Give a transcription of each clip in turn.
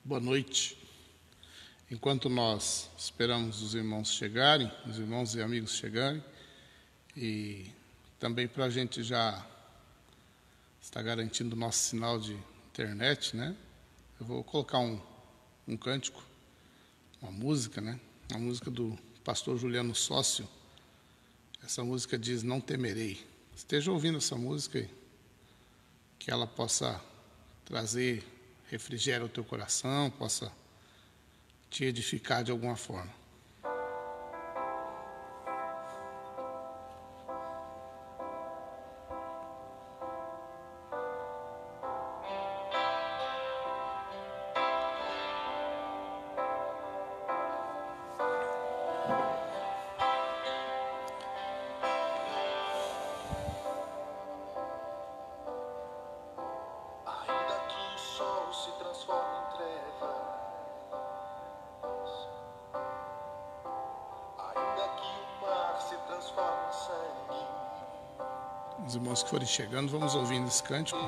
Boa noite. Enquanto nós esperamos os irmãos chegarem, os irmãos e amigos chegarem, e também para a gente já estar garantindo o nosso sinal de internet, né? Eu vou colocar um cântico, uma música, né? Uma música do pastor Juliano Sócio. Essa música diz: Não temerei. Esteja ouvindo essa música e que ela possa trazer refrigério ao teu coração, possa te edificar de alguma forma. Os irmãos que forem chegando, vamos ouvindo esse cântico.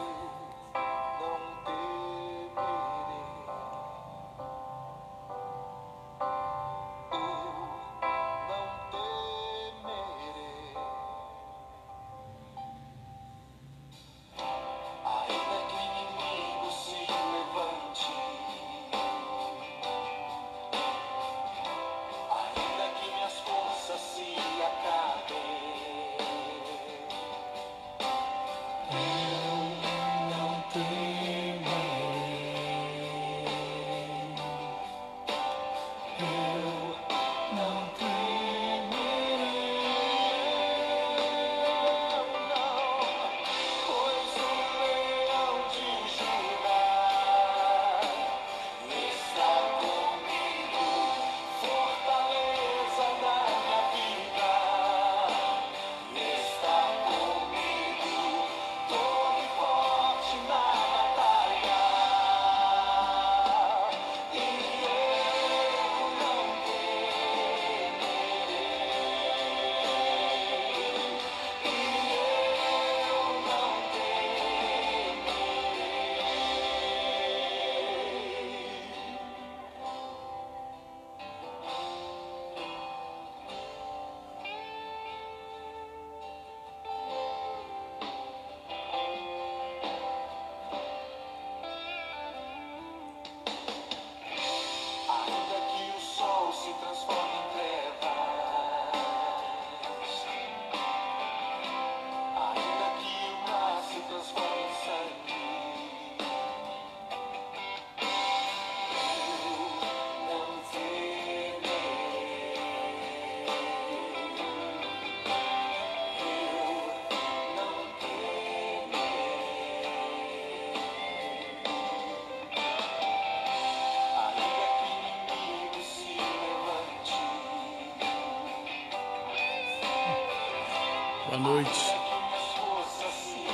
Boa noite.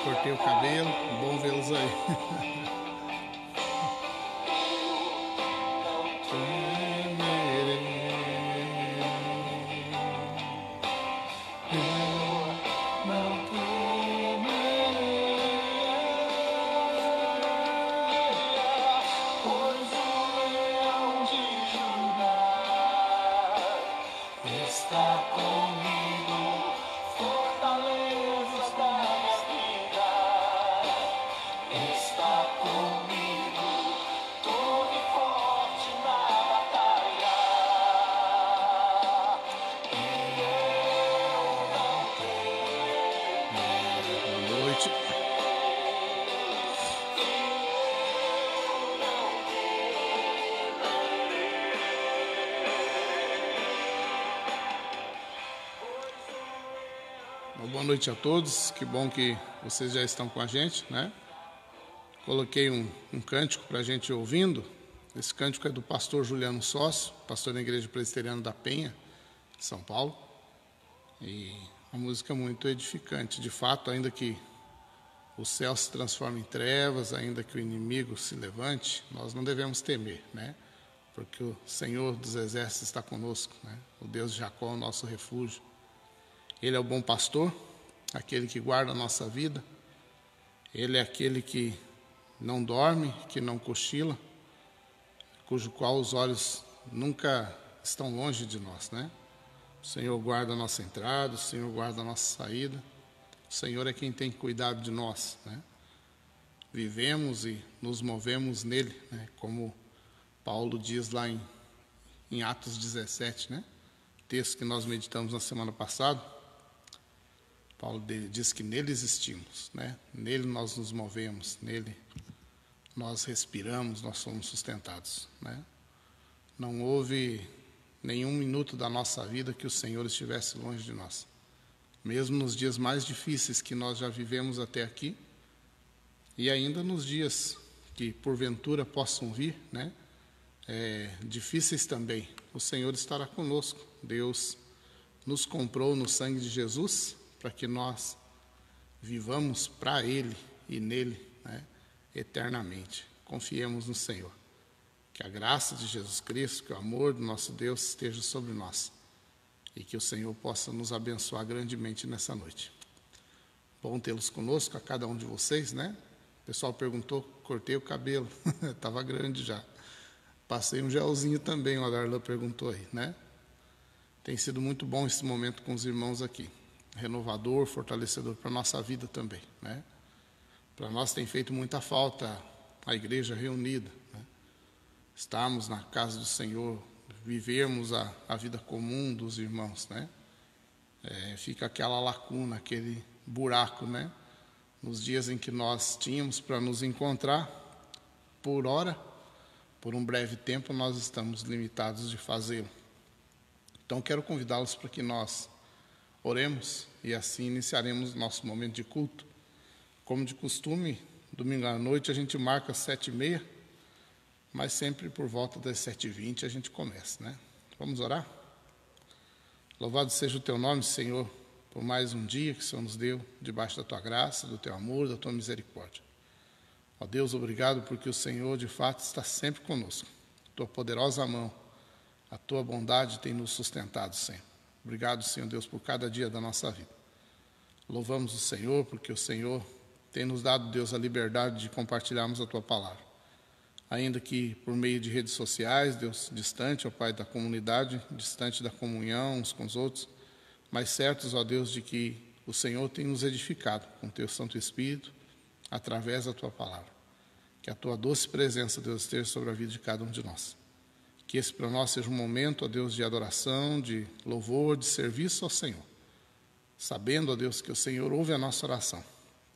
Cortei o cabelo, bom vê-los aí. Boa noite a todos, que bom que vocês já estão com a gente, né? Coloquei um cântico para a gente ouvindo. Esse cântico é do pastor Juliano Sócio, pastor da Igreja Presbiteriana da Penha, São Paulo. E uma música muito edificante, de fato, ainda que o céu se transforme em trevas, ainda que o inimigo se levante, nós não devemos temer, né? Porque o Senhor dos Exércitos está conosco, né? O Deus de Jacó é o nosso refúgio. Ele é o bom pastor, aquele que guarda a nossa vida. Ele é aquele que não dorme, que não cochila, cujo qual os olhos nunca estão longe de nós, né? O Senhor guarda a nossa entrada, o Senhor guarda a nossa saída. O Senhor é quem tem cuidado de nós, né? Vivemos e nos movemos nele, né? Como Paulo diz lá em Atos 17, né? Texto que nós meditamos na semana passada. Paulo diz que nele existimos, né? Nele nós nos movemos, nele nós respiramos, nós somos sustentados, né? Não houve nenhum minuto da nossa vida que o Senhor estivesse longe de nós. Mesmo nos dias mais difíceis que nós já vivemos até aqui, e ainda nos dias que porventura possam vir, né? Difíceis também, o Senhor estará conosco. Deus nos comprou no sangue de Jesus para que nós vivamos para Ele e nele, né? Eternamente. Confiemos no Senhor. Que a graça de Jesus Cristo, que o amor do nosso Deus esteja sobre nós e que o Senhor possa nos abençoar grandemente nessa noite. Bom tê-los conosco, a cada um de vocês, né? O pessoal perguntou, cortei o cabelo, estava grande já. Passei um gelzinho também, o Darlan perguntou aí, né? Tem sido muito bom esse momento com os irmãos aqui. Renovador, fortalecedor para a nossa vida também, né? Para nós tem feito muita falta a igreja reunida, né? Estarmos na casa do Senhor, vivermos a vida comum dos irmãos, né? Fica aquela lacuna, aquele buraco, né? Nos dias em que nós tínhamos para nos encontrar, por hora, por um breve tempo, nós estamos limitados de fazê-lo. Então, quero convidá-los para que nós oremos e assim iniciaremos nosso momento de culto. Como de costume, domingo à noite a gente marca 7h30, mas sempre por volta das 7h20 a gente começa, né? Vamos orar? Louvado seja o teu nome, Senhor, por mais um dia que o Senhor nos deu, debaixo da tua graça, do teu amor, da tua misericórdia. Ó Deus, obrigado porque o Senhor, de fato, está sempre conosco. Tua poderosa mão, a tua bondade tem nos sustentado sempre. Obrigado, Senhor Deus, por cada dia da nossa vida. Louvamos o Senhor porque o Senhor tem nos dado, Deus, a liberdade de compartilharmos a tua palavra. Ainda que por meio de redes sociais, Deus, distante, ó Pai, da comunidade, distante da comunhão uns com os outros, mas certos, ó Deus, de que o Senhor tem nos edificado com o teu Santo Espírito, através da tua palavra. Que a tua doce presença, Deus, esteja sobre a vida de cada um de nós. Que esse para nós seja um momento, ó Deus, de adoração, de louvor, de serviço ao Senhor. Sabendo, ó Deus, que o Senhor ouve a nossa oração.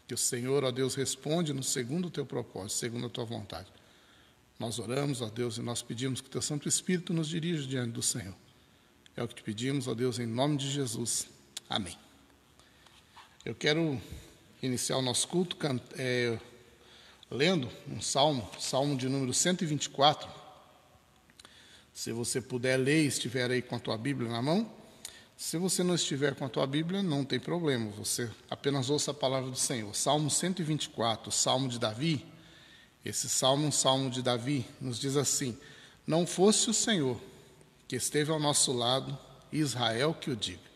Que o Senhor, ó Deus, responde no segundo o teu propósito, segundo a tua vontade. Nós oramos, ó Deus, e nós pedimos que o teu Santo Espírito nos dirija diante do Senhor. É o que te pedimos, ó Deus, em nome de Jesus. Amém. Eu quero iniciar o nosso culto lendo um salmo de número 124. Se você puder ler e estiver aí com a tua Bíblia na mão. Se você não estiver com a tua Bíblia, não tem problema, você apenas ouça a palavra do Senhor. Salmo 124, salmo de Davi. Esse salmo é um salmo de Davi, nos diz assim: não fosse o Senhor que esteve ao nosso lado, Israel que o diga.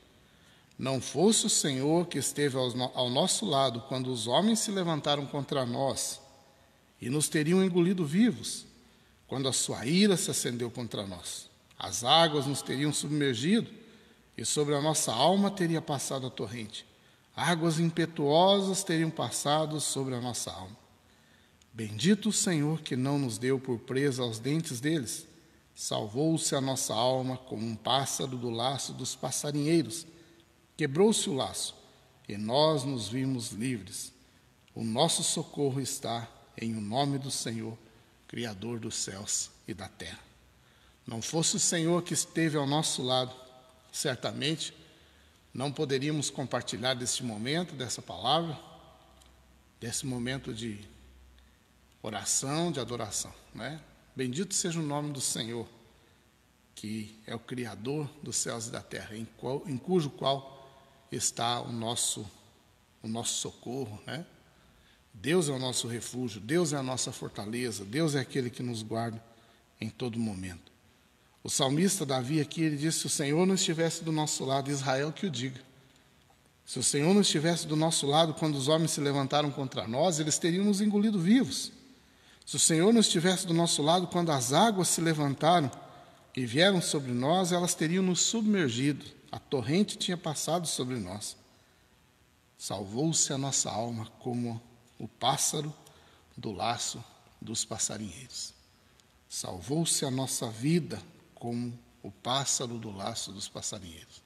Não fosse o Senhor que esteve ao nosso lado quando os homens se levantaram contra nós e nos teriam engolido vivos, quando a sua ira se acendeu contra nós. As águas nos teriam submergido e sobre a nossa alma teria passado a torrente. Águas impetuosas teriam passado sobre a nossa alma. Bendito o Senhor que não nos deu por presa aos dentes deles. Salvou-se a nossa alma como um pássaro do laço dos passarinheiros. Quebrou-se o laço e nós nos vimos livres. O nosso socorro está em o nome do Senhor, Criador dos céus e da terra. Não fosse o Senhor que esteve ao nosso lado, certamente não poderíamos compartilhar desse momento, dessa palavra, desse momento de oração, de adoração, né? Bendito seja o nome do Senhor, que é o Criador dos céus e da terra, em cujo qual está o nosso socorro, né? Deus é o nosso refúgio, Deus é a nossa fortaleza, Deus é aquele que nos guarda em todo momento. O salmista Davi aqui, ele diz: se o Senhor não estivesse do nosso lado, Israel que o diga. Se o Senhor não estivesse do nosso lado quando os homens se levantaram contra nós, eles teriam nos engolido vivos. Se o Senhor não estivesse do nosso lado, quando as águas se levantaram e vieram sobre nós, elas teriam nos submergido. A torrente tinha passado sobre nós. Salvou-se a nossa alma como o pássaro do laço dos passarinheiros. Salvou-se a nossa vida como o pássaro do laço dos passarinheiros.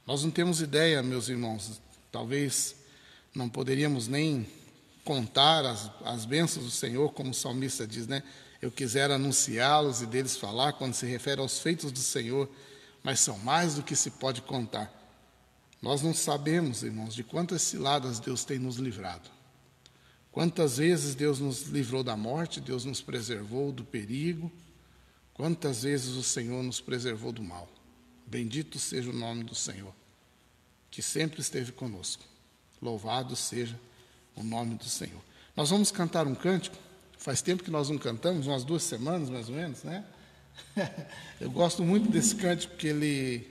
Nós não temos ideia, meus irmãos, talvez não poderíamos nem contar as bênçãos do Senhor, como o salmista diz, né? Eu quisera anunciá-los e deles falar, quando se refere aos feitos do Senhor, mas são mais do que se pode contar. Nós não sabemos, irmãos, de quantas ciladas Deus tem nos livrado. Quantas vezes Deus nos livrou da morte, Deus nos preservou do perigo, quantas vezes o Senhor nos preservou do mal. Bendito seja o nome do Senhor, que sempre esteve conosco. Louvado seja o nome do Senhor. Nós vamos cantar um cântico. Faz tempo que nós não cantamos, umas 2 semanas mais ou menos, né? Eu gosto muito desse cântico, porque ele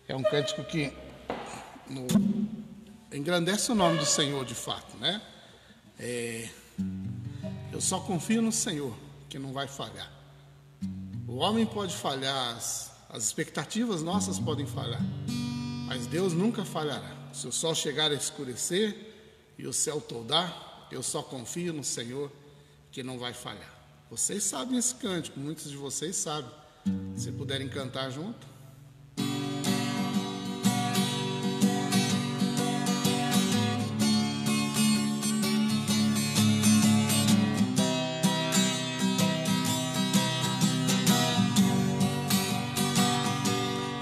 é um cântico que engrandece o nome do Senhor de fato, né? Eu só confio no Senhor, que não vai falhar. O homem pode falhar, as expectativas nossas podem falhar, mas Deus nunca falhará. Se o sol chegar a escurecer e o céu toldar, eu só confio no Senhor, que não vai falhar. Vocês sabem esse cântico, muitos de vocês sabem. Se puderem cantar junto.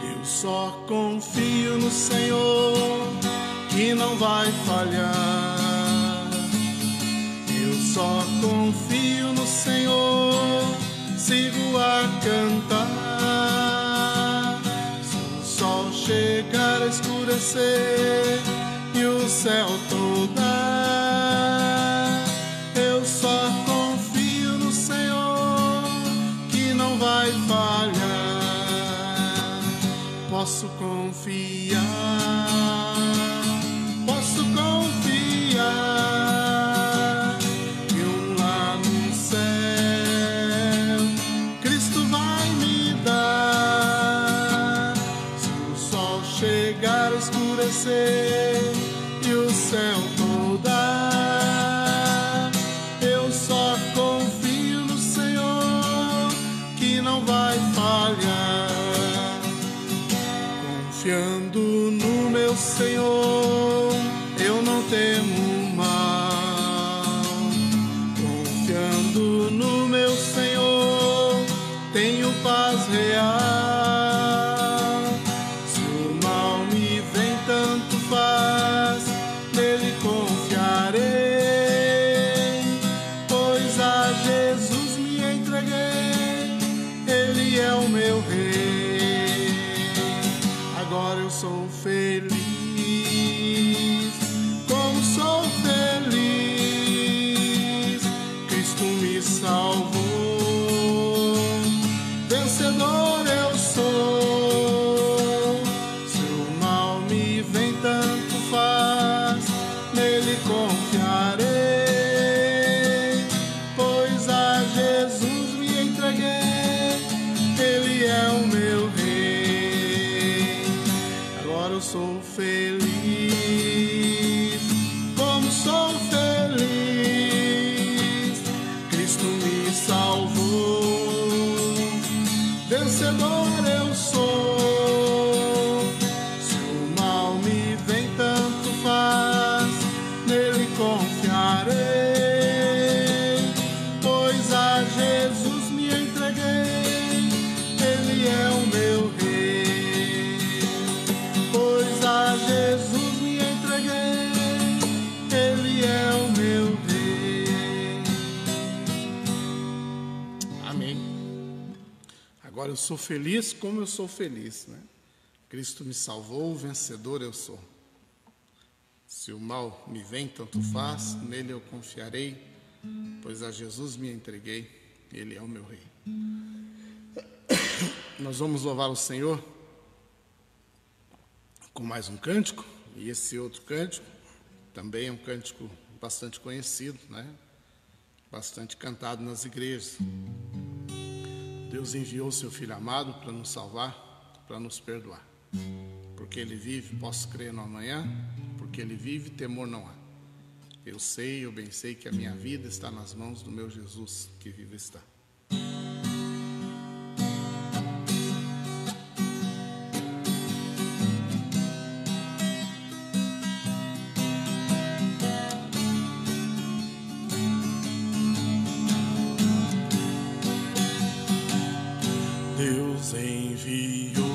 Eu só confio no Senhor, que não vai falhar. Eu só confio no Senhor, sigo a cantar. Se o sol chegar a escurecer e o céu toldar, eu só confio no Senhor, que não vai falhar. Posso confiar, posso confiar, que lá no céu Cristo vai me dar. Se o sol chegar a escurecer e o céu toldar, eu só confio no Senhor, que não vai falhar. Confiando no meu Senhor, eu não temo mal. Confiando no meu Senhor, tenho paz real. Se o mal me vem, tanto faz, nele confiarei. Pois a Jesus me entreguei, ele é o meu rei. Agora eu sou feliz, como sou feliz. Cristo me salvou, vencedor eu sou. Se o mal me vem, tanto faz, nele confiarei. Pois a Jesus me entreguei, ele é o meu rei. Eu sou feliz, como sou feliz. Cristo me salvou, vencedor eu sou. Se o mal me vem, tanto faz, nele confiarei. Pois a Jesus me entreguei, ele é o meu rei. A Jesus me entreguei, ele é o meu rei. Amém. Agora eu sou feliz como eu sou feliz, né? Cristo me salvou, vencedor eu sou. Se o mal me vem, tanto faz, nele eu confiarei, pois a Jesus me entreguei, ele é o meu rei. Nós vamos louvar o Senhor com mais um cântico, e esse outro cântico também é um cântico bastante conhecido, né? bastante cantado nas igrejas. Deus enviou seu Filho amado para nos salvar, para nos perdoar. Porque Ele vive, posso crer no amanhã. Porque Ele vive, temor não há. Eu bem sei que a minha vida está nas mãos do meu Jesus, que vivo está. Deus enviou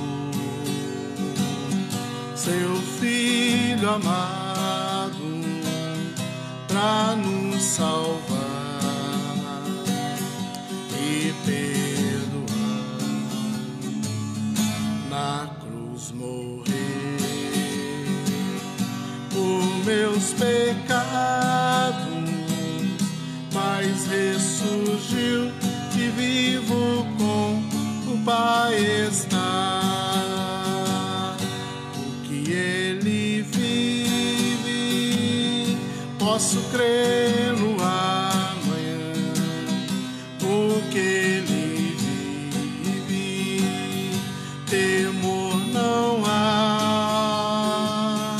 seu Filho amado para nos salvar e perdoar. Na cruz morrer por meus pecados, mas ressurgiu e vivo com o Pai está. Porque Ele vive, posso crer no amanhã. Porque Ele vive, temor não há.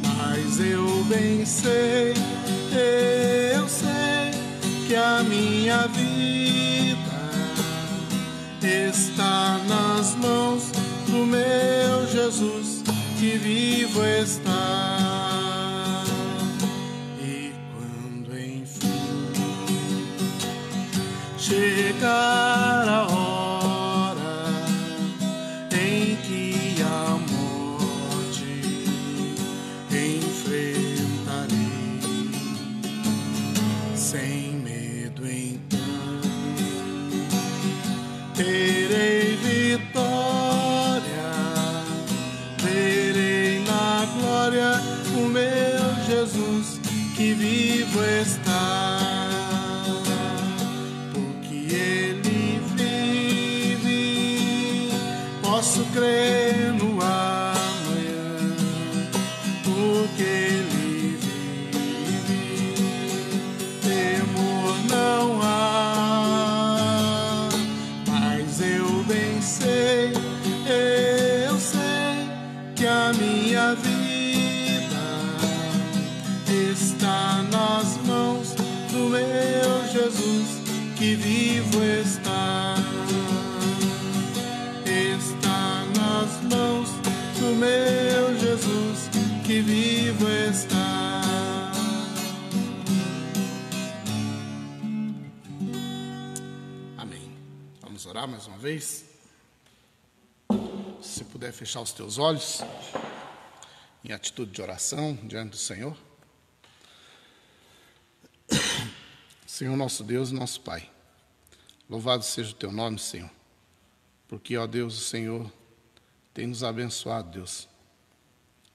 Mas eu bem sei, que a minha vida está nas mãos do meu Jesus, que vivo está. E quando enfim chegar a hora em que a morte enfrentarei, sem medo então terei vitória, verei na glória o meu Jesus, que vivo está. Porque Ele vive, posso crer no amanhã. Porque Ele vive, temor não há. Eu bem sei, que a minha vida está nas mãos do meu Jesus, que vivo está. Está nas mãos do meu Jesus, que vivo está. Vamos orar mais uma vez? Se você puder fechar os teus olhos, em atitude de oração diante do Senhor. Senhor nosso Deus e nosso Pai, louvado seja o teu nome, Senhor, porque, ó Deus, o Senhor tem nos abençoado, Deus,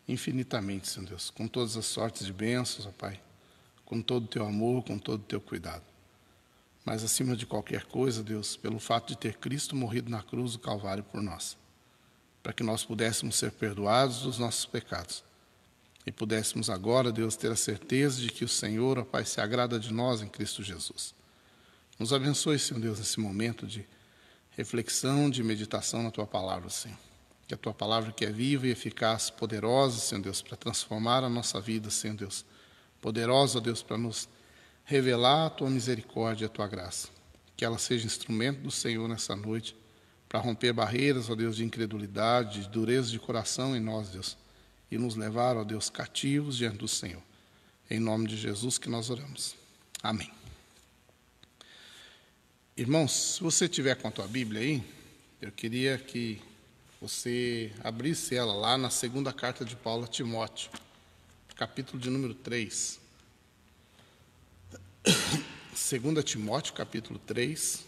infinitamente, Senhor Deus, com todas as sortes de bênçãos, ó Pai, com todo o teu amor, com todo o teu cuidado. Mas, acima de qualquer coisa, Deus, pelo fato de ter Cristo morrido na cruz do Calvário por nós, para que nós pudéssemos ser perdoados dos nossos pecados e pudéssemos agora, Deus, ter a certeza de que o Senhor, ó Pai, se agrada de nós em Cristo Jesus. Nos abençoe, Senhor Deus, nesse momento de reflexão, de meditação na Tua Palavra, Senhor. Que a Tua Palavra, que é viva e eficaz, poderosa, Senhor Deus, para transformar a nossa vida, Senhor Deus, poderosa, Deus, para nos revelar a Tua misericórdia e a Tua graça. Que ela seja instrumento do Senhor nessa noite, para romper barreiras, ó Deus, de incredulidade, de dureza de coração em nós, Deus, e nos levar, ó Deus, cativos diante do Senhor. Em nome de Jesus que nós oramos. Amém. Irmãos, se você tiver com a tua Bíblia aí, eu queria que você abrisse ela lá na segunda carta de Paulo a Timóteo, capítulo de número 3. 2 Timóteo, capítulo 3.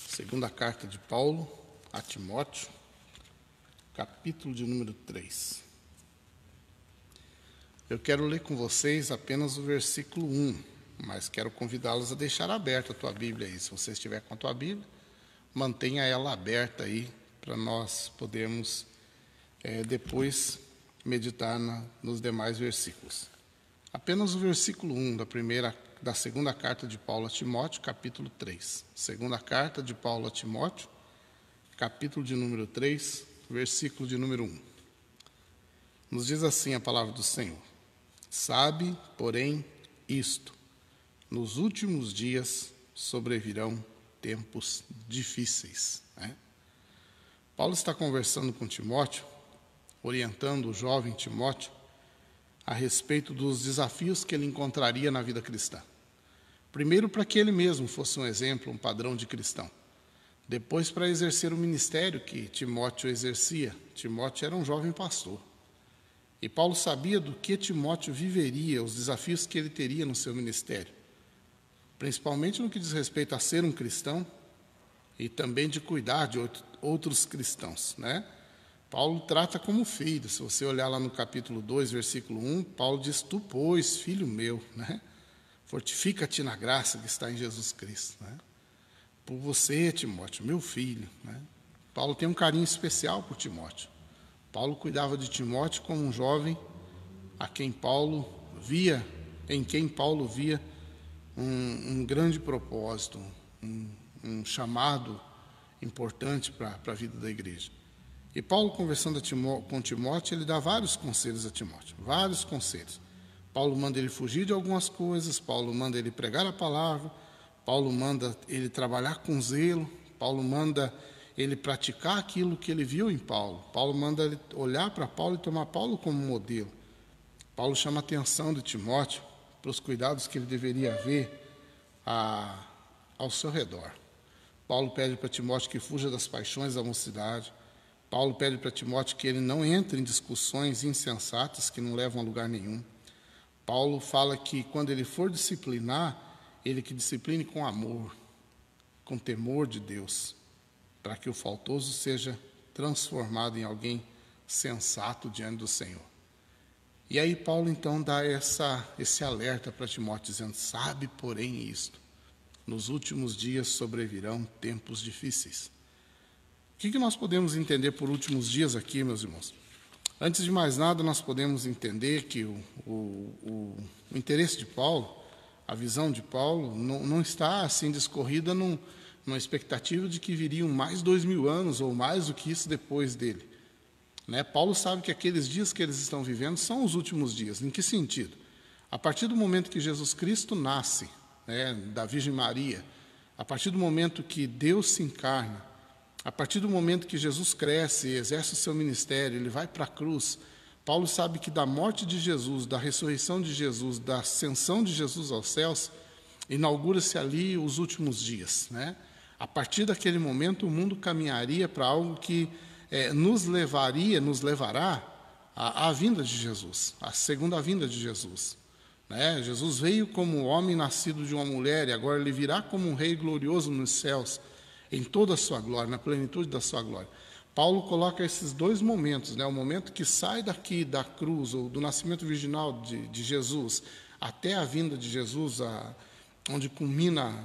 Segunda carta de Paulo a Timóteo, capítulo de número 3. Eu quero ler com vocês apenas o versículo 1, mas quero convidá-los a deixar aberta a tua Bíblia aí. Se você estiver com a tua Bíblia, mantenha ela aberta aí, para nós podermos depois meditar nos demais versículos. apenas o versículo 1 da segunda carta de Paulo a Timóteo, capítulo 3. Segunda carta de Paulo a Timóteo, capítulo de número 3, versículo de número 1. Nos diz assim a palavra do Senhor: sabe, porém, isto, nos últimos dias sobrevirão tempos difíceis. Paulo está conversando com Timóteo, orientando o jovem Timóteo a respeito dos desafios que ele encontraria na vida cristã. Primeiro, para que ele mesmo fosse um exemplo, um padrão de cristão. Depois, para exercer o ministério que Timóteo exercia. Timóteo era um jovem pastor. E Paulo sabia do que Timóteo viveria, os desafios que ele teria no seu ministério. Principalmente no que diz respeito a ser um cristão e também de cuidar de outros cristãos, Paulo trata como filho. Se você olhar lá no capítulo 2, versículo 1, Paulo diz: tu, pois, filho meu, fortifica-te na graça que está em Jesus Cristo. Por você, Timóteo, meu filho. Paulo tem um carinho especial por Timóteo. Paulo cuidava de Timóteo como um jovem em quem Paulo via um grande propósito, um chamado importante para a vida da igreja. E Paulo, conversando com Timóteo, ele dá vários conselhos a Timóteo, vários conselhos. Paulo manda ele fugir de algumas coisas, Paulo manda ele pregar a palavra, Paulo manda ele trabalhar com zelo, Paulo manda ele praticar aquilo que ele viu em Paulo. Paulo manda ele olhar para Paulo e tomar Paulo como modelo. Paulo chama a atenção de Timóteo para os cuidados que ele deveria ver ao seu redor. Paulo pede para Timóteo que fuja das paixões da mocidade. Paulo pede para Timóteo que ele não entre em discussões insensatas que não levam a lugar nenhum. Paulo fala que quando ele for disciplinar, ele que discipline com amor, com temor de Deus, para que o faltoso seja transformado em alguém sensato diante do Senhor. E aí Paulo então dá esse alerta para Timóteo, dizendo: sabe, porém, isto, nos últimos dias sobrevirão tempos difíceis. O que nós podemos entender por últimos dias aqui, meus irmãos? Antes de mais nada, nós podemos entender que o interesse de Paulo, a visão de Paulo, não está assim discorrida numa expectativa de que viriam mais 2000 anos ou mais do que isso depois dele. Paulo sabe que aqueles dias que eles estão vivendo são os últimos dias. Em que sentido? A partir do momento que Jesus Cristo nasce, da Virgem Maria, a partir do momento que Deus se encarna, a partir do momento que Jesus cresce e exerce o seu ministério, ele vai para a cruz, Paulo sabe que da morte de Jesus, da ressurreição de Jesus, da ascensão de Jesus aos céus, inaugura-se ali os últimos dias. A partir daquele momento, o mundo caminharia para algo que nos levará à vinda de Jesus, à segunda vinda de Jesus. Jesus veio como homem nascido de uma mulher e agora ele virá como um rei glorioso nos céus, em toda a sua glória, na plenitude da sua glória. Paulo coloca esses dois momentos, o momento que sai daqui da cruz, ou do nascimento virginal de Jesus, até a vinda de Jesus, onde culmina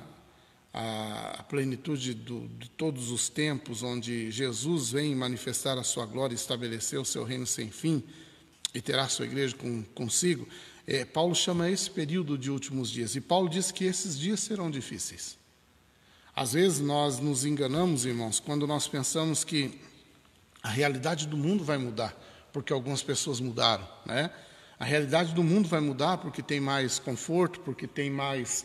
a plenitude de todos os tempos, onde Jesus vem manifestar a sua glória e estabelecer o seu reino sem fim, e terá a sua igreja consigo. Paulo chama esse período de últimos dias, e Paulo diz que esses dias serão difíceis. Às vezes nós nos enganamos, irmãos, quando nós pensamos que a realidade do mundo vai mudar, porque algumas pessoas mudaram. A realidade do mundo vai mudar porque tem mais conforto, porque tem mais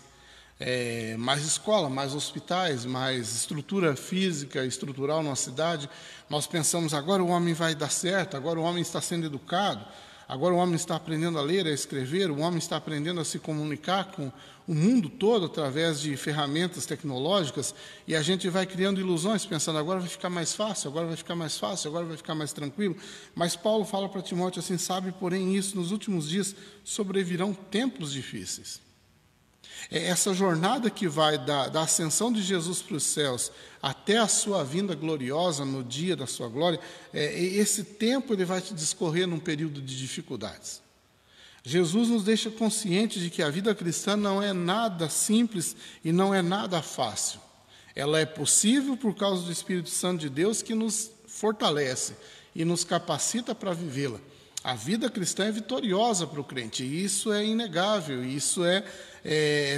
escola, mais hospitais, mais estrutura física, estrutural na cidade. Nós pensamos: agora o homem vai dar certo, agora o homem está sendo educado, agora o homem está aprendendo a ler, a escrever, o homem está aprendendo a se comunicar com o mundo todo através de ferramentas tecnológicas, e a gente vai criando ilusões, pensando: agora vai ficar mais fácil, agora vai ficar mais fácil, agora vai ficar mais tranquilo. Mas Paulo fala para Timóteo assim: sabe, porém, isso, nos últimos dias sobrevirão tempos difíceis. Essa jornada que vai da ascensão de Jesus para os céus até a sua vinda gloriosa no dia da sua glória, esse tempo ele vai te discorrer num período de dificuldades. Jesus nos deixa conscientes de que a vida cristã não é nada simples e não é nada fácil. Ela é possível por causa do Espírito Santo de Deus, que nos fortalece e nos capacita para vivê-la. A vida cristã é vitoriosa para o crente, e isso é inegável, isso é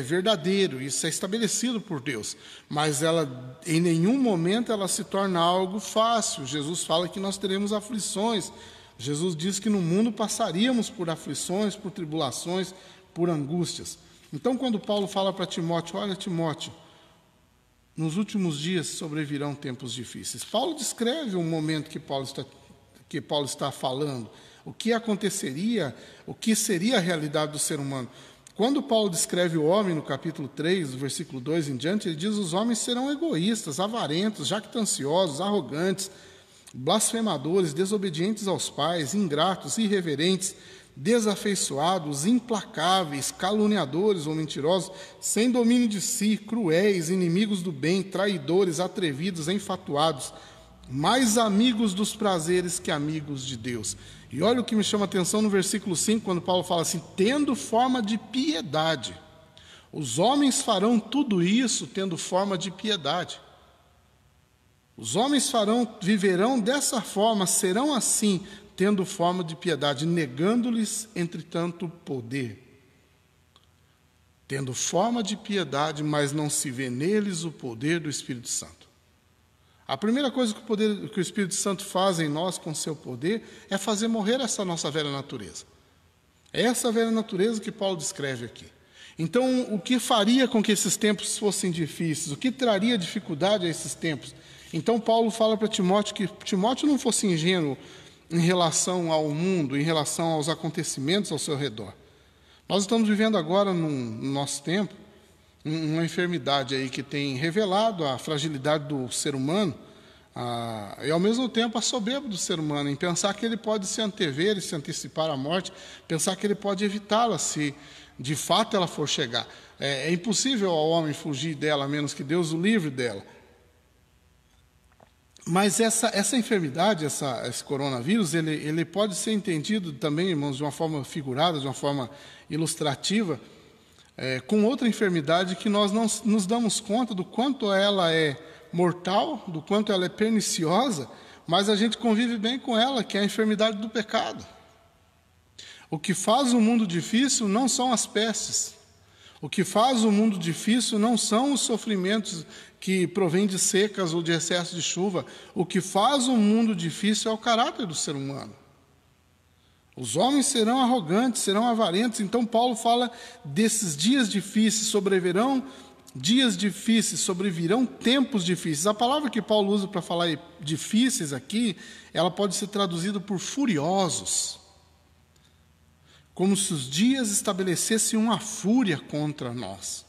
verdadeiro, isso é estabelecido por Deus. Mas ela, em nenhum momento ela se torna algo fácil. Jesus fala que nós teremos aflições. Jesus diz que no mundo passaríamos por aflições, por tribulações, por angústias. Então, quando Paulo fala para Timóteo, olha, Timóteo, nos últimos dias sobrevirão tempos difíceis. Paulo descreve o momento que Paulo está falando, o que aconteceria, o que seria a realidade do ser humano. Quando Paulo descreve o homem, no capítulo 3, do versículo 2 em diante, ele diz: os homens serão egoístas, avarentos, jactanciosos, arrogantes, blasfemadores, desobedientes aos pais, ingratos, irreverentes, desafeiçoados, implacáveis, caluniadores ou mentirosos, sem domínio de si, cruéis, inimigos do bem, traidores, atrevidos, enfatuados, mais amigos dos prazeres que amigos de Deus. E olha o que me chama a atenção no versículo 5, quando Paulo fala assim: tendo forma de piedade. Os homens farão tudo isso tendo forma de piedade. Os homens viverão dessa forma, serão assim, tendo forma de piedade, negando-lhes, entretanto, poder. Tendo forma de piedade, mas não se vê neles o poder do Espírito Santo. A primeira coisa que o Espírito Santo faz em nós com seu poder é fazer morrer essa nossa velha natureza. É essa velha natureza que Paulo descreve aqui. Então, o que faria com que esses tempos fossem difíceis? O que traria dificuldade a esses tempos? Então, Paulo fala para Timóteo que Timóteo não fosse ingênuo em relação ao mundo, em relação aos acontecimentos ao seu redor. Nós estamos vivendo agora, no nosso tempo, uma enfermidade aí que tem revelado a fragilidade do ser humano e, ao mesmo tempo, a soberba do ser humano, em pensar que ele pode se antever e se antecipar à morte, pensar que ele pode evitá-la se, de fato, ela for chegar. É impossível ao homem fugir dela, a menos que Deus o livre dela. Mas essa enfermidade, esse coronavírus, ele pode ser entendido também, irmãos, de uma forma figurada, de uma forma ilustrativa, com outra enfermidade que nós não nos damos conta do quanto ela é mortal, do quanto ela é perniciosa, mas a gente convive bem com ela, que é a enfermidade do pecado. O que faz o mundo difícil não são as pestes. O que faz o mundo difícil não são os sofrimentos que provêm de secas ou de excesso de chuva. O que faz o mundo difícil é o caráter do ser humano. Os homens serão arrogantes, serão avarentos. Então Paulo fala desses dias difíceis, sobrevirão dias difíceis, sobrevirão tempos difíceis. A palavra que Paulo usa para falar difíceis aqui, ela pode ser traduzida por furiosos. Como se os dias estabelecessem uma fúria contra nós.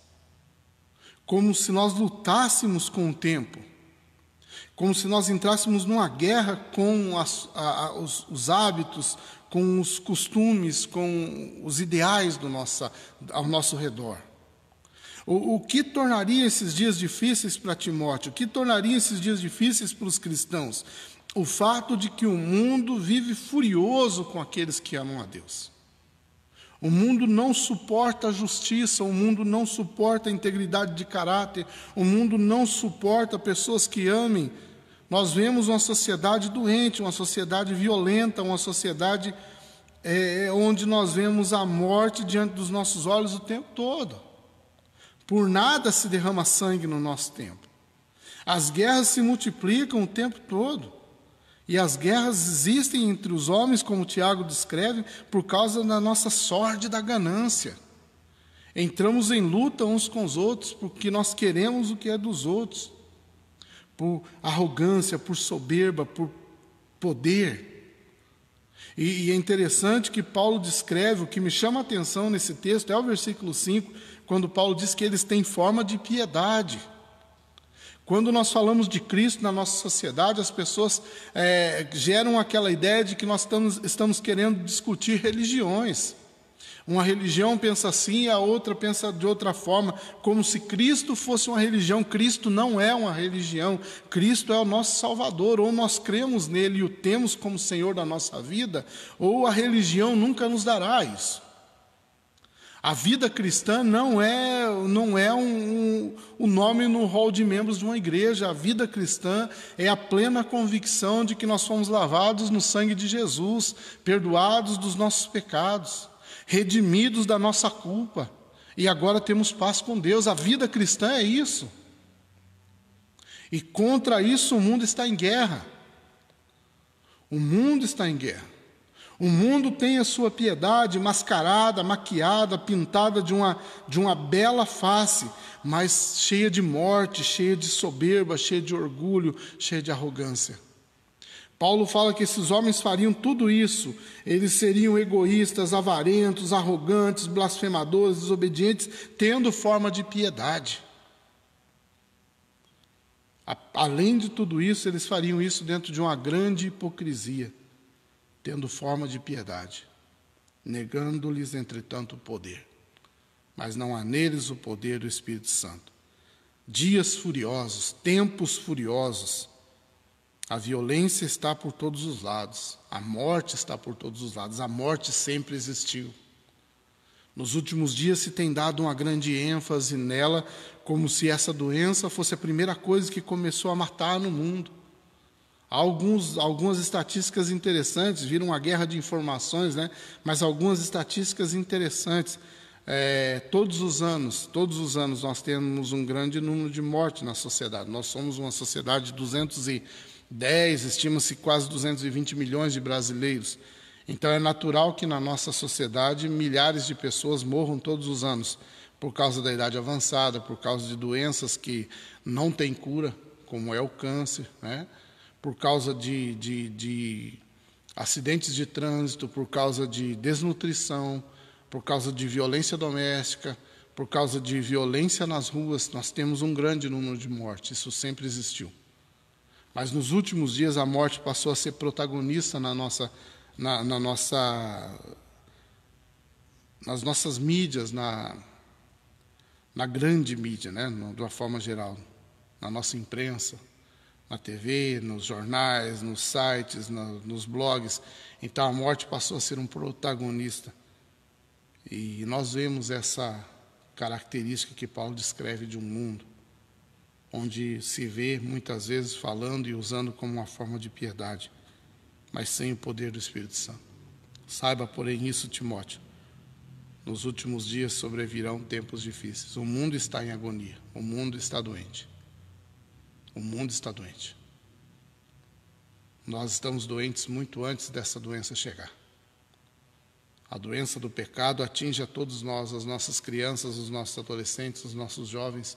Como se nós lutássemos com o tempo. Como se nós entrássemos numa guerra com os hábitos, com os costumes, com os ideais ao nosso redor. O que tornaria esses dias difíceis para Timóteo? O que tornaria esses dias difíceis para os cristãos? O fato de que o mundo vive furioso com aqueles que amam a Deus. O mundo não suporta a justiça, o mundo não suporta a integridade de caráter, o mundo não suporta pessoas que amem. Nós vemos uma sociedade doente, uma sociedade violenta, uma sociedade onde nós vemos a morte diante dos nossos olhos o tempo todo. Por nada se derrama sangue no nosso tempo. As guerras se multiplicam o tempo todo. E as guerras existem entre os homens, como Tiago descreve, por causa da nossa sórdida ganância. Entramos em luta uns com os outros porque nós queremos o que é dos outros. Por arrogância, por soberba, por poder. E é interessante que Paulo descreve, o que me chama a atenção nesse texto é o versículo 5, quando Paulo diz que eles têm forma de piedade. Quando nós falamos de Cristo na nossa sociedade, as pessoas geram aquela ideia de que nós estamos querendo discutir religiões. Uma religião pensa assim e a outra pensa de outra forma, como se Cristo fosse uma religião. Cristo não é uma religião, Cristo é o nosso Salvador. Ou nós cremos nele e o temos como Senhor da nossa vida, ou a religião nunca nos dará isso. A vida cristã não é o nome no rol de membros de uma igreja. A vida cristã é a plena convicção de que nós fomos lavados no sangue de Jesus, perdoados dos nossos pecados, redimidos da nossa culpa, e agora temos paz com Deus. A vida cristã é isso. E contra isso o mundo está em guerra. O mundo está em guerra. O mundo tem a sua piedade mascarada, maquiada, pintada de uma bela face, mas cheia de morte, cheia de soberba, cheia de orgulho, cheia de arrogância. Paulo fala que esses homens fariam tudo isso. Eles seriam egoístas, avarentos, arrogantes, blasfemadores, desobedientes, tendo forma de piedade. Além de tudo isso, eles fariam isso dentro de uma grande hipocrisia, tendo forma de piedade, negando-lhes, entretanto, o poder. Mas não há neles o poder do Espírito Santo. Dias furiosos, tempos furiosos. A violência está por todos os lados. A morte está por todos os lados. A morte sempre existiu. Nos últimos dias se tem dado uma grande ênfase nela, como se essa doença fosse a primeira coisa que começou a matar no mundo. Há algumas estatísticas interessantes, viram uma guerra de informações, né? Mas algumas estatísticas interessantes. Todos os anos nós temos um grande número de mortes na sociedade. Nós somos uma sociedade de 210, estima-se quase 220 milhões de brasileiros. Então é natural que na nossa sociedade milhares de pessoas morram todos os anos, por causa da idade avançada, por causa de doenças que não têm cura, como é o câncer, né? Por causa de acidentes de trânsito, por causa de desnutrição, por causa de violência doméstica, por causa de violência nas ruas. Nós temos um grande número de mortes, isso sempre existiu. Mas nos últimos dias a morte passou a ser protagonista nas nossas mídias, na grande mídia, né, de uma forma geral, na nossa imprensa, na TV, nos jornais, nos sites, nos blogs. Então a morte passou a ser um protagonista. E nós vemos essa característica que Paulo descreve de um mundo onde se vê muitas vezes falando e usando como uma forma de piedade, mas sem o poder do Espírito Santo. Saiba, porém, isso, Timóteo: nos últimos dias sobrevirão tempos difíceis. O mundo está em agonia, o mundo está doente. O mundo está doente. Nós estamos doentes muito antes dessa doença chegar. A doença do pecado atinge a todos nós, as nossas crianças, os nossos adolescentes, os nossos jovens,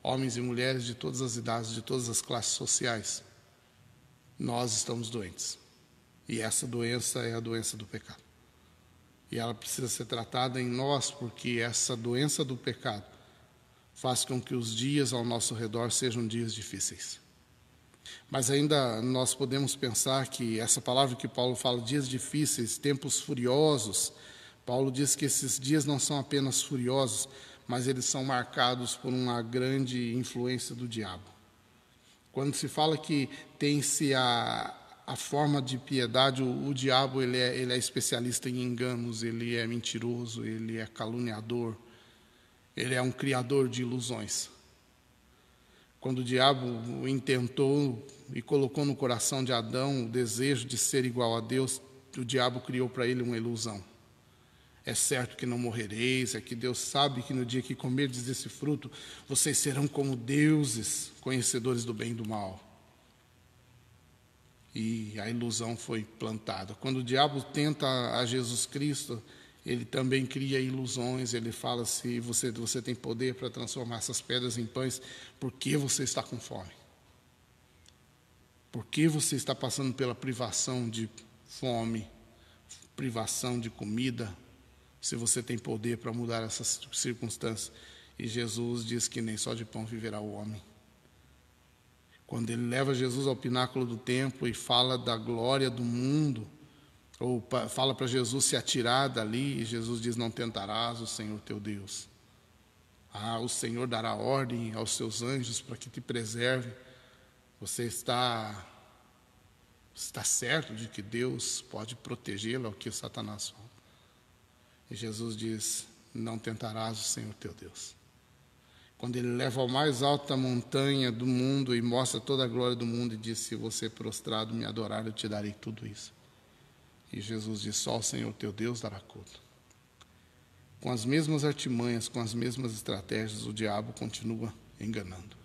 homens e mulheres de todas as idades, de todas as classes sociais. Nós estamos doentes. E essa doença é a doença do pecado. E ela precisa ser tratada em nós, porque essa doença do pecado faz com que os dias ao nosso redor sejam dias difíceis. Mas ainda nós podemos pensar que essa palavra que Paulo fala, dias difíceis, tempos furiosos, Paulo diz que esses dias não são apenas furiosos, mas eles são marcados por uma grande influência do diabo. Quando se fala que tem-se a forma de piedade, o diabo ele é especialista em enganos, ele é mentiroso, ele é caluniador, ele é um criador de ilusões. Quando o diabo intentou e colocou no coração de Adão o desejo de ser igual a Deus, o diabo criou para ele uma ilusão. É certo que não morrereis, é que Deus sabe que no dia que comerdes desse fruto, vocês serão como deuses, conhecedores do bem e do mal. E a ilusão foi plantada. Quando o diabo tenta a Jesus Cristo, ele também cria ilusões. Ele fala: se você tem poder para transformar essas pedras em pães, por que você está com fome? Por que você está passando pela privação de fome, privação de comida, se você tem poder para mudar essas circunstâncias? E Jesus diz que nem só de pão viverá o homem. Quando ele leva Jesus ao pináculo do templo e fala da glória do mundo, ou fala para Jesus se atirar dali, e Jesus diz: não tentarás o Senhor teu Deus. O Senhor dará ordem aos seus anjos para que te preservem. Você está certo de que Deus pode protegê-lo ao que Satanás fala. E Jesus diz: não tentarás o Senhor teu Deus. quando ele leva ao mais alta montanha do mundo e mostra toda a glória do mundo e diz: se você prostrado me adorar, eu te darei tudo isso. E Jesus diz: só o Senhor teu Deus dará conta. Com as mesmas artimanhas, com as mesmas estratégias, o diabo continua enganando.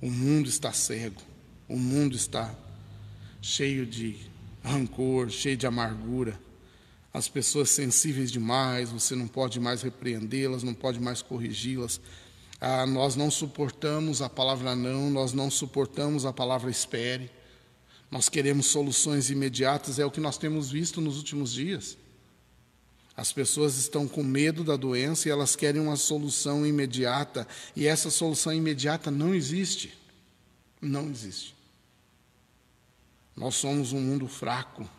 O mundo está cego, o mundo está cheio de rancor, cheio de amargura. As pessoas sensíveis demais, você não pode mais repreendê-las, não pode mais corrigi-las. Nós não suportamos a palavra não, nós não suportamos a palavra espere. Nós queremos soluções imediatas, é o que nós temos visto nos últimos dias. As pessoas estão com medo da doença e elas querem uma solução imediata. E essa solução imediata não existe. Não existe. Nós somos um mundo fraco.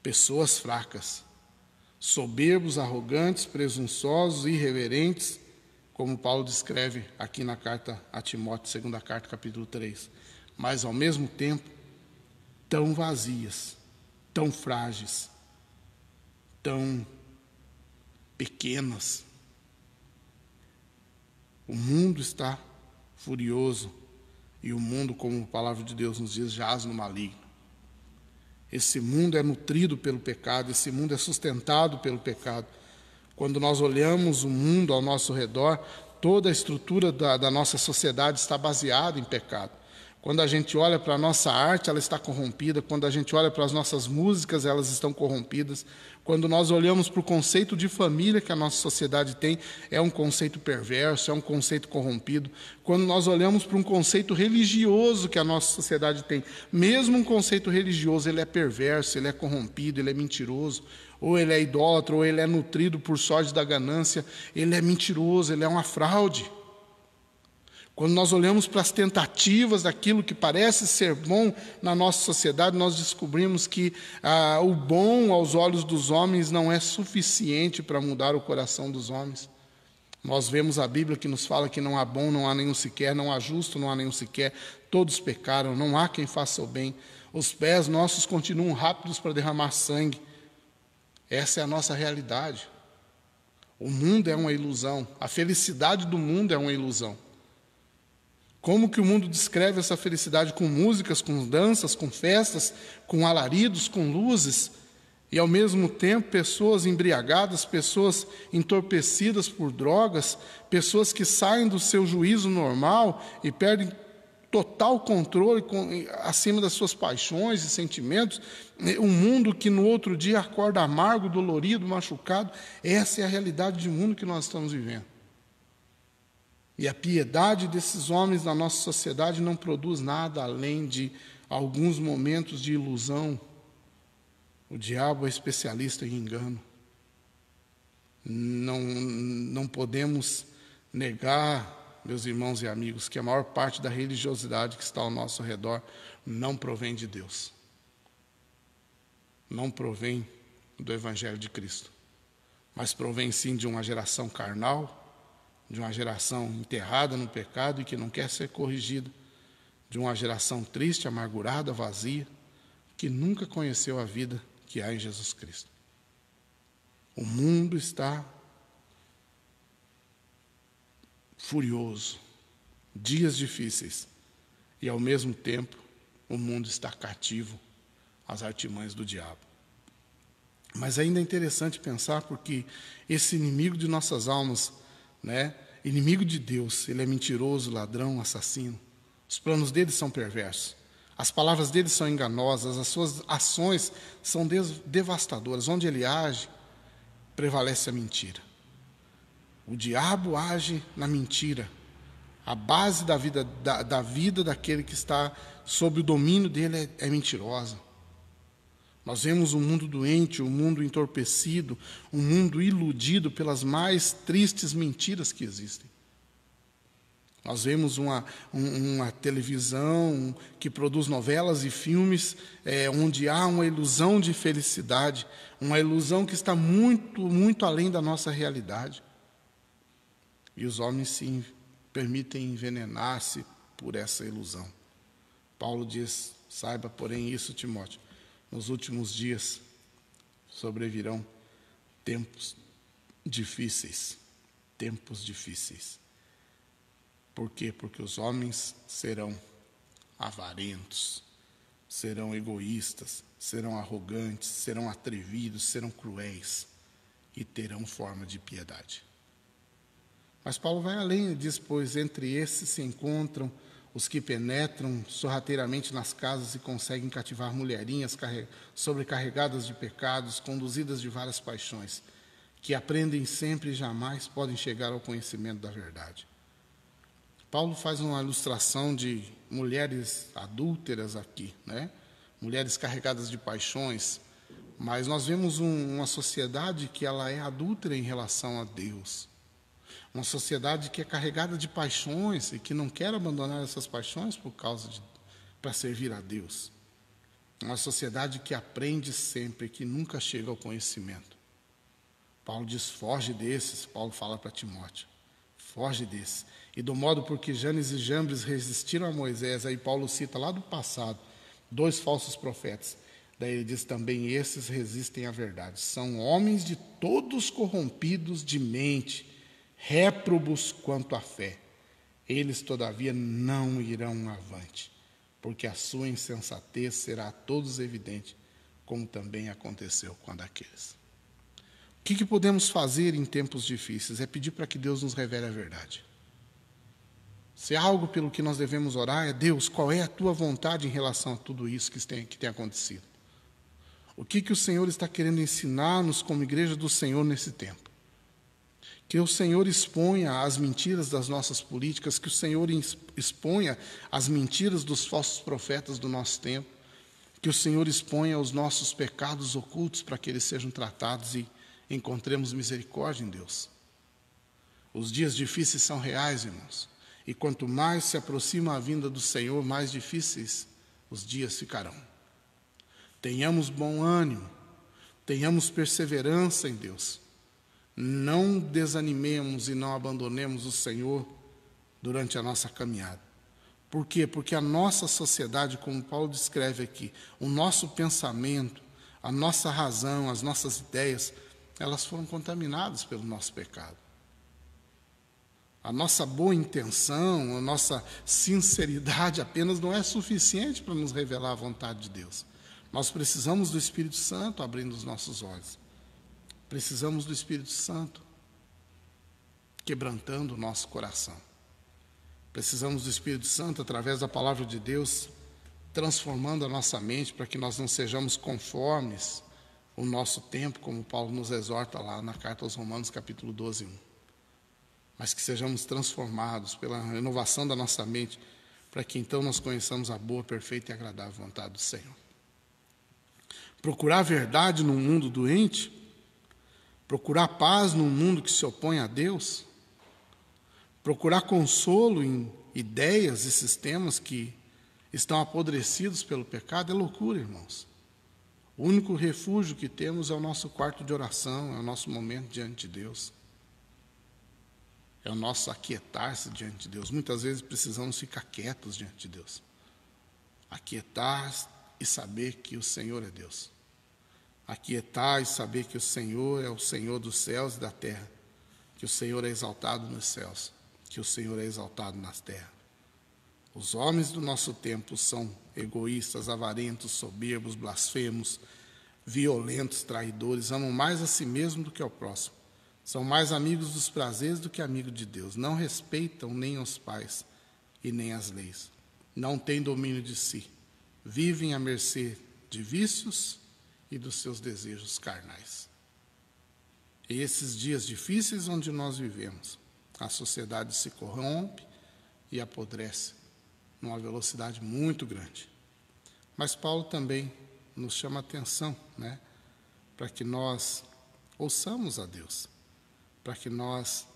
Pessoas fracas, soberbos, arrogantes, presunçosos, irreverentes, como Paulo descreve aqui na carta a Timóteo, segunda carta, capítulo 3. Mas, ao mesmo tempo, tão vazias, tão frágeis, tão pequenas. O mundo está furioso e o mundo, como a palavra de Deus nos diz, jaz no maligno. Esse mundo é nutrido pelo pecado, esse mundo é sustentado pelo pecado. Quando nós olhamos o mundo ao nosso redor, toda a estrutura da nossa sociedade está baseada em pecado. Quando a gente olha para a nossa arte, ela está corrompida. Quando a gente olha para as nossas músicas, elas estão corrompidas. Quando nós olhamos para o conceito de família que a nossa sociedade tem, é um conceito perverso, é um conceito corrompido. Quando nós olhamos para um conceito religioso que a nossa sociedade tem, mesmo um conceito religioso, ele é perverso, ele é corrompido, ele é mentiroso, ou ele é idólatra, ou ele é nutrido por sorte da ganância, ele é mentiroso, ele é uma fraude. Quando nós olhamos para as tentativas daquilo que parece ser bom na nossa sociedade, nós descobrimos que o bom aos olhos dos homens não é suficiente para mudar o coração dos homens. Nós vemos a Bíblia que nos fala que não há bom, não há nenhum sequer, não há justo, não há nenhum sequer, todos pecaram, não há quem faça o bem. Os pés nossos continuam rápidos para derramar sangue. Essa é a nossa realidade. O mundo é uma ilusão, a felicidade do mundo é uma ilusão. Como que o mundo descreve essa felicidade? Com músicas, com danças, com festas, com alaridos, com luzes, e ao mesmo tempo pessoas embriagadas, pessoas entorpecidas por drogas, pessoas que saem do seu juízo normal e perdem total controle acima das suas paixões e sentimentos, um mundo que no outro dia acorda amargo, dolorido, machucado. Essa é a realidade do mundo que nós estamos vivendo. E a piedade desses homens na nossa sociedade não produz nada além de alguns momentos de ilusão. O diabo é especialista em engano. Não podemos negar, meus irmãos e amigos, que a maior parte da religiosidade que está ao nosso redor não provém de Deus. Não provém do Evangelho de Cristo, mas provém sim de uma geração carnal, de uma geração enterrada no pecado e que não quer ser corrigida, de uma geração triste, amargurada, vazia, que nunca conheceu a vida que há em Jesus Cristo. O mundo está furioso, dias difíceis, e ao mesmo tempo o mundo está cativo às artimanhas do diabo. Mas ainda é interessante pensar porque esse inimigo de nossas almas, inimigo de Deus, ele é mentiroso, ladrão, assassino. Os planos dele são perversos. As palavras dele são enganosas, as suas ações são devastadoras. Onde ele age, prevalece a mentira. O diabo age na mentira. A base da vida daquele que está sob o domínio dele é mentirosa. Nós vemos um mundo doente, um mundo entorpecido, um mundo iludido pelas mais tristes mentiras que existem. Nós vemos uma televisão que produz novelas e filmes onde há uma ilusão de felicidade, uma ilusão que está muito, muito além da nossa realidade. E os homens se permitem envenenar-se por essa ilusão. Paulo diz: saiba, porém, isso, Timóteo, nos últimos dias sobrevirão tempos difíceis. Tempos difíceis. Por quê? Porque os homens serão avarentos, serão egoístas, serão arrogantes, serão atrevidos, serão cruéis e terão forma de piedade. Mas Paulo vai além e diz, pois entre esses se encontram os que penetram sorrateiramente nas casas e conseguem cativar mulherinhas sobrecarregadas de pecados, conduzidas de várias paixões, que aprendem sempre e jamais podem chegar ao conhecimento da verdade. Paulo faz uma ilustração de mulheres adúlteras aqui, né? Mulheres carregadas de paixões, mas nós vemos uma sociedade que ela é adúltera em relação a Deus. Uma sociedade que é carregada de paixões e que não quer abandonar essas paixões para servir a Deus. Uma sociedade que aprende sempre, que nunca chega ao conhecimento. Paulo diz, foge desses. Paulo fala para Timóteo, foge desses. E do modo por que Janes e Jambres resistiram a Moisés, aí Paulo cita lá do passado, 2 falsos profetas. Daí ele diz também, esses resistem à verdade. São homens de todos corrompidos de mente, réprobos quanto à fé. Eles, todavia, não irão avante, porque a sua insensatez será a todos evidente, como também aconteceu com a daqueles. O que podemos fazer em tempos difíceis? É pedir para que Deus nos revele a verdade. Se há algo pelo que nós devemos orar, é Deus, qual é a tua vontade em relação a tudo isso que tem acontecido? O que o Senhor está querendo ensinar-nos como igreja do Senhor nesse tempo? Que o Senhor exponha as mentiras das nossas políticas, que o Senhor exponha as mentiras dos falsos profetas do nosso tempo, que o Senhor exponha os nossos pecados ocultos para que eles sejam tratados e encontremos misericórdia em Deus. Os dias difíceis são reais, irmãos, e quanto mais se aproxima a vinda do Senhor, mais difíceis os dias ficarão. Tenhamos bom ânimo, tenhamos perseverança em Deus. Não desanimemos e não abandonemos o Senhor durante a nossa caminhada. Por quê? Porque a nossa sociedade, como Paulo descreve aqui, o nosso pensamento, a nossa razão, as nossas ideias, elas foram contaminadas pelo nosso pecado. A nossa boa intenção, a nossa sinceridade apenas não é suficiente para nos revelar a vontade de Deus. Nós precisamos do Espírito Santo abrindo os nossos olhos. Precisamos do Espírito Santo quebrantando o nosso coração. Precisamos do Espírito Santo, através da palavra de Deus, transformando a nossa mente para que nós não sejamos conformes ao nosso tempo, como Paulo nos exorta lá na carta aos Romanos, capítulo 12, 1. Mas que sejamos transformados pela renovação da nossa mente, para que então nós conheçamos a boa, perfeita e agradável vontade do Senhor. Procurar a verdade num mundo doente, procurar paz num mundo que se opõe a Deus, procurar consolo em ideias e sistemas que estão apodrecidos pelo pecado é loucura, irmãos. O único refúgio que temos é o nosso quarto de oração, é o nosso momento diante de Deus. É o nosso aquietar-se diante de Deus. Muitas vezes precisamos ficar quietos diante de Deus. Aquietar e saber que o Senhor é Deus. Aquietar e saber que o Senhor é o Senhor dos céus e da terra, que o Senhor é exaltado nos céus, que o Senhor é exaltado nas terras. Os homens do nosso tempo são egoístas, avarentos, soberbos, blasfemos, violentos, traidores, amam mais a si mesmo do que ao próximo, são mais amigos dos prazeres do que amigos de Deus, não respeitam nem os pais e nem as leis, não têm domínio de si, vivem à mercê de vícios e dos seus desejos carnais. E esses dias difíceis onde nós vivemos, a sociedade se corrompe e apodrece numa velocidade muito grande. Mas Paulo também nos chama a atenção, né, para que nós ouçamos a Deus, para que nós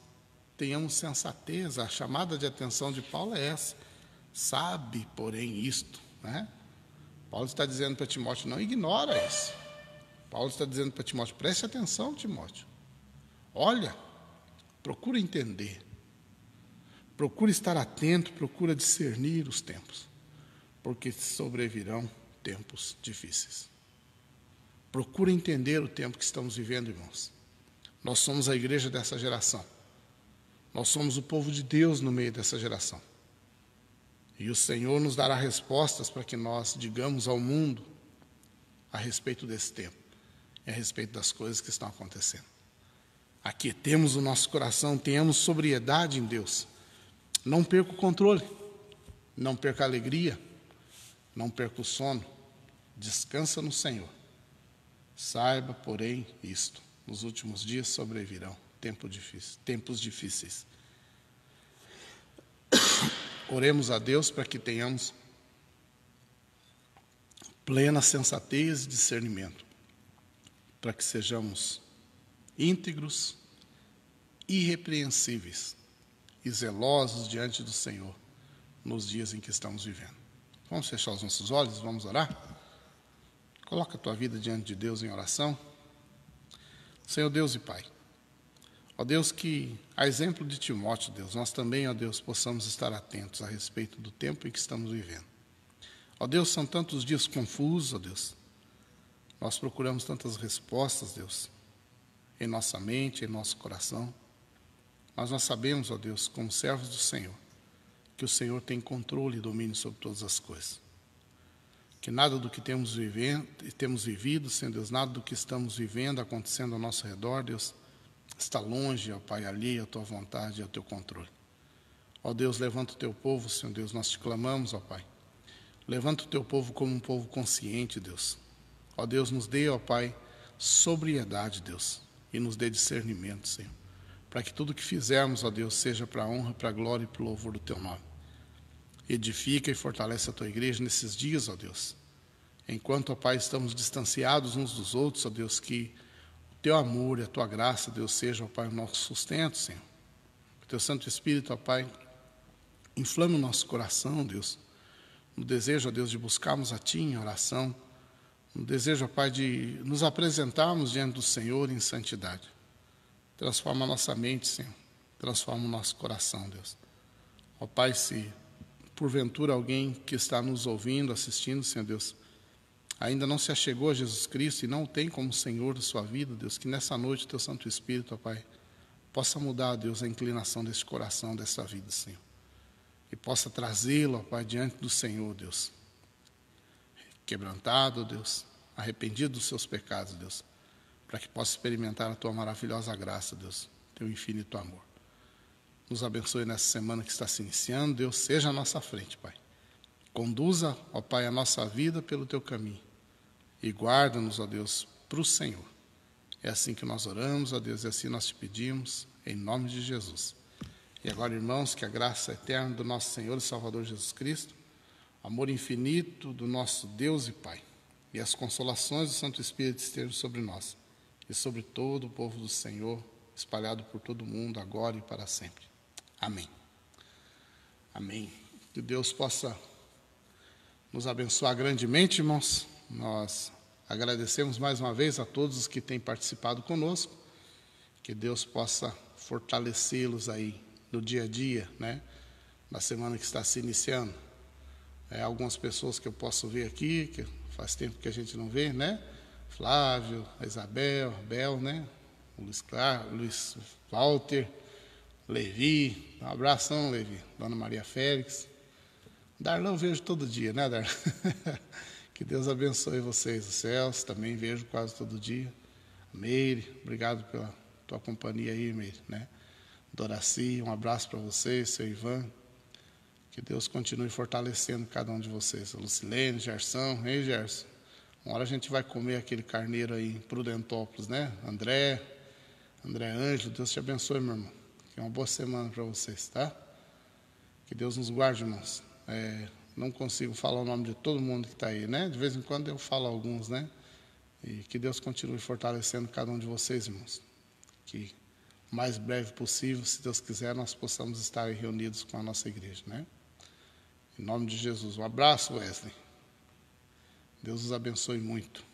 tenhamos sensatez. A chamada de atenção de Paulo é essa: sabe, porém, isto, né? Paulo está dizendo para Timóteo, não ignora isso. Paulo está dizendo para Timóteo, preste atenção, Timóteo. Olha, procura entender. Procura estar atento, procura discernir os tempos, porque sobrevirão tempos difíceis. Procura entender o tempo que estamos vivendo, irmãos. Nós somos a igreja dessa geração. Nós somos o povo de Deus no meio dessa geração. E o Senhor nos dará respostas para que nós digamos ao mundo a respeito desse tempo e a respeito das coisas que estão acontecendo. Aquietemos o nosso coração, tenhamos sobriedade em Deus. Não perca o controle, não perca a alegria, não perca o sono. Descansa no Senhor. Saiba, porém, isto: nos últimos dias sobrevirão tempos difíceis. Oremos a Deus para que tenhamos plena sensatez e discernimento, para que sejamos íntegros, irrepreensíveis e zelosos diante do Senhor nos dias em que estamos vivendo. Vamos fechar os nossos olhos, vamos orar? Coloca a tua vida diante de Deus em oração. Senhor Deus e Pai, ó Deus, que a exemplo de Timóteo, Deus, nós também, ó Deus, possamos estar atentos a respeito do tempo em que estamos vivendo. Ó Deus, são tantos dias confusos, ó Deus. Nós procuramos tantas respostas, Deus, em nossa mente, em nosso coração. Mas nós sabemos, ó Deus, como servos do Senhor, que o Senhor tem controle e domínio sobre todas as coisas. Que nada do que temos vivido, Senhor Deus, nada do que estamos vivendo, acontecendo ao nosso redor, Deus, está longe, ó Pai, alheio à Tua vontade e ao Teu controle. Ó Deus, levanta o Teu povo, Senhor Deus, nós te clamamos, ó Pai. Levanta o Teu povo como um povo consciente, Deus. Ó Deus, nos dê, ó Pai, sobriedade, Deus, e nos dê discernimento, Senhor, para que tudo que fizermos, ó Deus, seja para a honra, para a glória e para o louvor do Teu nome. Edifica e fortalece a Tua igreja nesses dias, ó Deus. Enquanto, ó Pai, estamos distanciados uns dos outros, ó Deus, que o Teu amor e a Tua graça, Deus, seja, ó Pai, o nosso sustento, Senhor. Que o Teu Santo Espírito, ó Pai, inflame o nosso coração, Deus, no desejo, ó Deus, de buscarmos a Ti em oração, no desejo, ó Pai, de nos apresentarmos diante do Senhor em santidade. Transforma a nossa mente, Senhor. Transforma o nosso coração, Deus. Ó Pai, se porventura alguém que está nos ouvindo, assistindo, Senhor Deus, ainda não se achegou a Jesus Cristo e não o tem como Senhor da sua vida, Deus, que nessa noite o Teu Santo Espírito, ó Pai, possa mudar, Deus, a inclinação desse coração, dessa vida, Senhor. E possa trazê-lo, ó Pai, diante do Senhor, Deus. Quebrantado, Deus, arrependido dos seus pecados, Deus, para que possa experimentar a Tua maravilhosa graça, Deus, Teu infinito amor. Nos abençoe nessa semana que está se iniciando, Deus, seja à nossa frente, Pai. Conduza, ó Pai, a nossa vida pelo Teu caminho e guarda-nos, ó Deus, para o Senhor. É assim que nós oramos, ó Deus, e assim nós te pedimos, em nome de Jesus. E agora, irmãos, que a graça eterna do nosso Senhor e Salvador Jesus Cristo, amor infinito do nosso Deus e Pai, e as consolações do Santo Espírito estejam sobre nós e sobre todo o povo do Senhor, espalhado por todo o mundo, agora e para sempre. Amém. Amém. Que Deus possa nos abençoar grandemente, irmãos. Nós agradecemos mais uma vez a todos os que têm participado conosco. Que Deus possa fortalecê-los aí no dia a dia, né? Na semana que está se iniciando. Algumas pessoas que eu posso ver aqui, que faz tempo que a gente não vê, né? Flávio, a Isabel, a Bel, né? O Luiz Walter, Levi, um abração, Levi, Dona Maria Félix. Darlan eu vejo todo dia, né, Darlan? Que Deus abençoe vocês. O Celso também vejo quase todo dia. Meire, obrigado pela tua companhia aí, Meire, né? Doraci, um abraço para vocês, seu Ivan. Que Deus continue fortalecendo cada um de vocês. A Lucilene, Gerson, ei Gerson, uma hora a gente vai comer aquele carneiro aí em Prudentópolis, né? André Ângelo, Deus te abençoe, meu irmão. Que é uma boa semana para vocês, tá? Que Deus nos guarde, irmãos. Não consigo falar o nome de todo mundo que está aí, né? De vez em quando eu falo alguns, né? E que Deus continue fortalecendo cada um de vocês, irmãos. Que o mais breve possível, se Deus quiser, nós possamos estar aí reunidos com a nossa igreja, né? Em nome de Jesus. Um abraço, Wesley. Deus os abençoe muito.